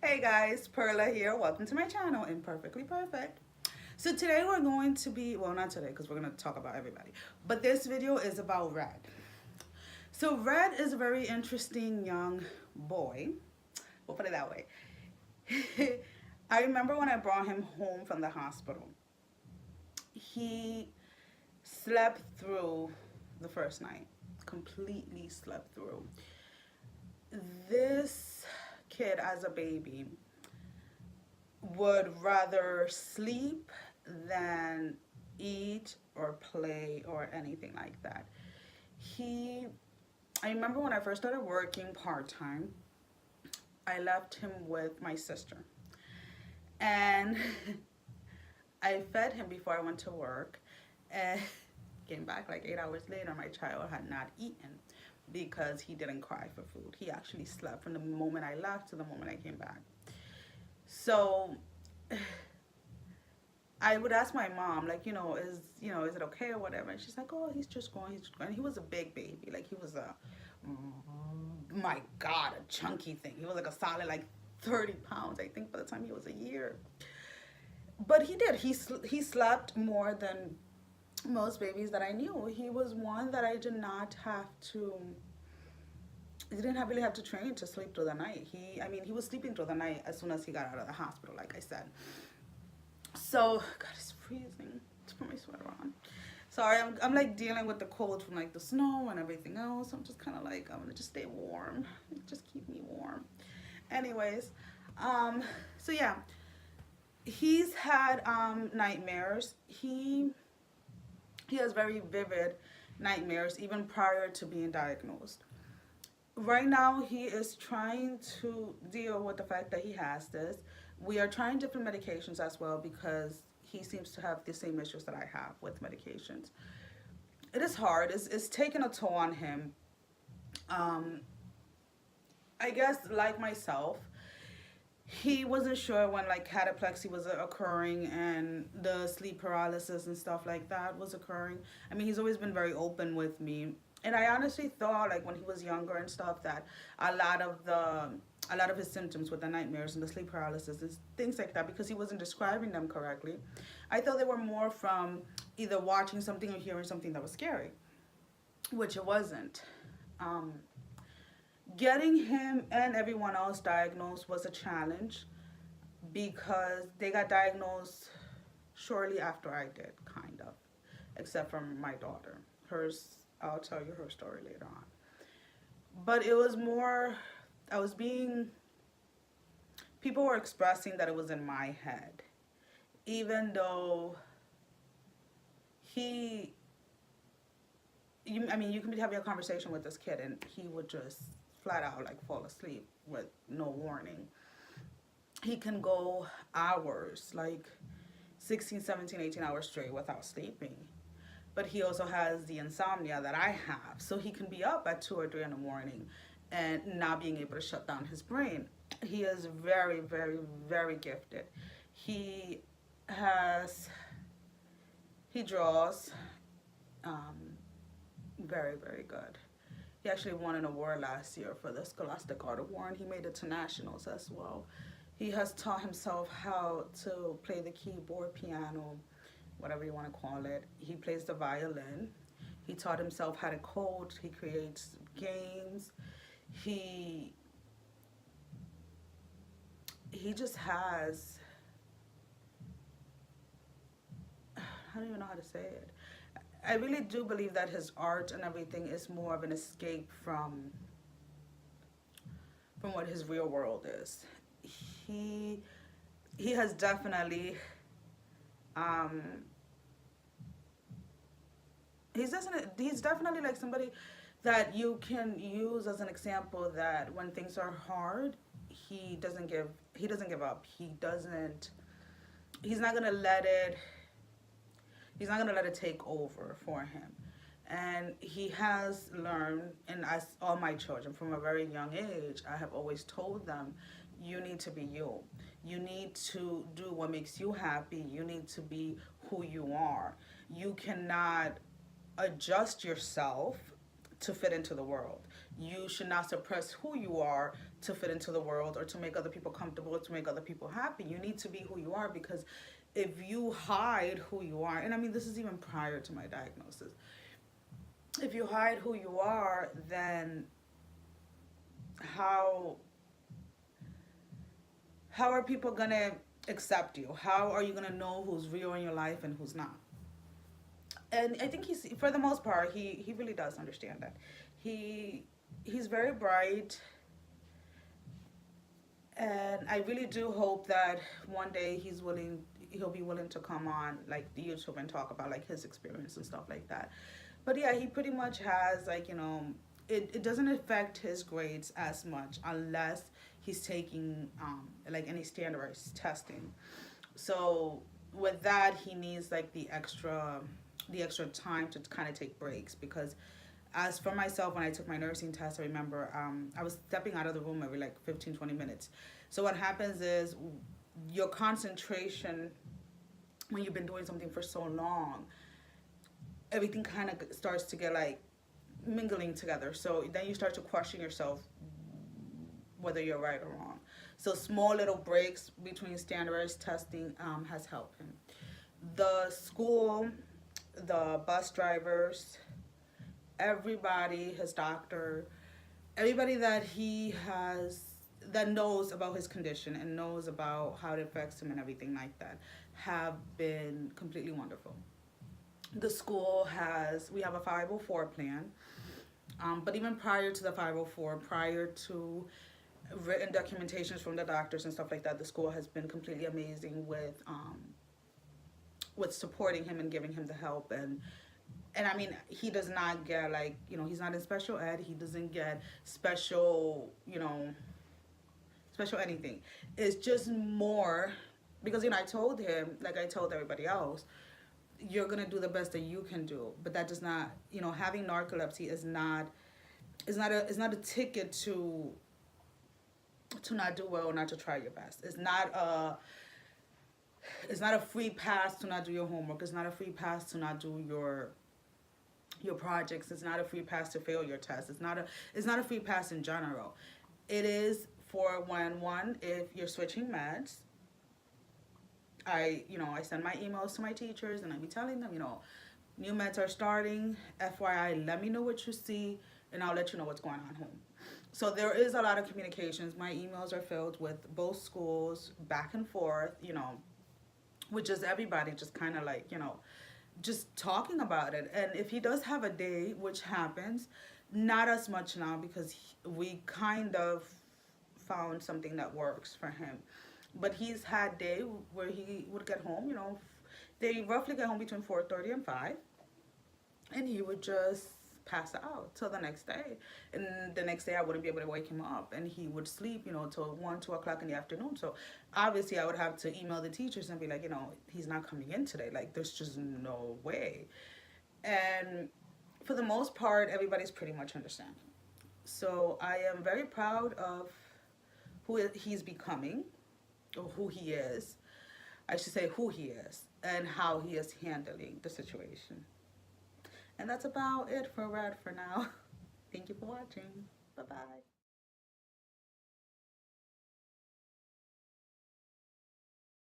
Hey guys, Perla here. Welcome to my channel, Imperfectly Perfect. So today we're going to be, well, not today because we're going to talk about everybody, but this video is about Red. So Red is a very interesting young boy. We'll put it that way. I remember when I brought him home from the hospital, he slept through the first night, completely slept through. This kid as a baby would rather sleep than eat or play or anything like that. I remember when I first started working part-time, I left him with my sister. And I fed him before I went to work and came back like 8 hours later. My child had not eaten because he didn't cry for food. He actually slept from the moment I left to the moment I came back. So I would ask my mom, like, is it okay or whatever? And she's like, oh, he's just going. He was a big baby. Like, he was my God, a chunky thing. He was like a solid, like, 30 pounds, I think, by the time he was a year. But he did. He slept more than most babies that I knew. He was one that I did not have to, he didn't really have to train to sleep through the night. He was sleeping through the night as soon as he got out of the hospital, like I said. So, God, it's freezing. Let's put my sweater on. Sorry, I'm like dealing with the cold from like the snow and everything else. I'm just kind of like, I'm gonna just stay warm. Just keep me warm. Anyways, so yeah, he's had nightmares. He has very vivid nightmares even prior to being diagnosed. Right now, he is trying to deal with the fact that he has this. We are trying different medications as well because he seems to have the same issues that I have with medications. It is hard. It's taking a toll on him. I guess, like myself, he wasn't sure when like cataplexy was occurring and the sleep paralysis and stuff like that was occurring. I mean, he's always been very open with me, and I honestly thought like when he was younger and stuff that a lot of his symptoms with the nightmares and the sleep paralysis and things like that, because he wasn't describing them correctly, I thought they were more from either watching something or hearing something that was scary, which it wasn't. Getting him and everyone else diagnosed was a challenge because they got diagnosed shortly after I did, kind of, except for my daughter. Hers, I'll tell you her story later on. But it was more, people were expressing that it was in my head, even though you can be having a conversation with this kid and he would just flat out like fall asleep with no warning. He can go hours, like 16, 17, 18 hours straight without sleeping. But he also has the insomnia that I have. So he can be up at 2 or 3 in the morning and not being able to shut down his brain. He is very, very, very gifted. He draws very, very good. He actually won an award last year for the Scholastic Art Award, and he made it to nationals as well. He has taught himself how to play the keyboard, piano, whatever you want to call it. He plays the violin. He taught himself how to code. He creates games. He just has, I don't even know how to say it. I really do believe that his art and everything is more of an escape from what his real world is. He has definitely he's definitely like somebody that you can use as an example that when things are hard, he doesn't give up. He's not gonna let it take over for him. And he has learned, and as all my children from a very young age, I have always told them, you need to be you. You need to do what makes you happy. You need to be who you are. You cannot adjust yourself to fit into the world. You should not suppress who you are to fit into the world or to make other people comfortable or to make other people happy. You need to be who you are, because if you hide who you are, and I mean, this is even prior to my diagnosis, if you hide who you are, then how are people gonna accept you? How are you gonna know who's real in your life and who's not? And I think he's, for the most part, he really does understand that. He's very bright, and I really do hope that one day he'll be willing to come on like the YouTube and talk about like his experience and stuff like that. But yeah, he pretty much has like, it doesn't affect his grades as much unless he's taking like any standardized testing. So with that, he needs like the extra time to kind of take breaks, because as for myself, when I took my nursing test, I remember I was stepping out of the room every like 15-20 minutes. So what happens is your concentration, when you've been doing something for so long, everything kind of starts to get like mingling together. So then you start to question yourself whether you're right or wrong. So small little breaks between standardized testing has helped him. The school, the bus drivers, everybody, his doctor, everybody that that knows about his condition and knows about how it affects him and everything like that, have been completely wonderful. The school we have a 504 plan, but even prior to the 504, prior to written documentations from the doctors and stuff like that, the school has been completely amazing with supporting him and giving him the help. And I mean, he does not get like, he's not in special ed. He doesn't get special, special anything. It's just more because, I told him, like I told everybody else, you're going to do the best that you can do. But that does not, having narcolepsy is not a ticket to not do well or not to try your best. It's not a free pass to not do your homework. It's not a free pass to not do your projects. It's not a free pass to fail your tests. It's not a free pass in general. It is for if you're switching meds. I send my emails to my teachers and I be telling them, new meds are starting. FYI, let me know what you see and I'll let you know what's going on home. So there is a lot of communications. My emails are filled with both schools, back and forth, with just everybody just kind of like, just talking about it. And if he does have a day, which happens, not as much now because we kind of found something that works for him. But he's had day where he would get home, they roughly get home between 4:30 and 5. And he would just pass out till the next day. And the next day I wouldn't be able to wake him up. And he would sleep, till 1-2 o'clock in the afternoon. So obviously I would have to email the teachers and be like, he's not coming in today. Like, there's just no way. And for the most part, everybody's pretty much understanding. So I am very proud of who he's becoming, or who he is. I should say who he is and how he is handling the situation. And that's about it for Red for now. Thank you for watching. Bye-bye.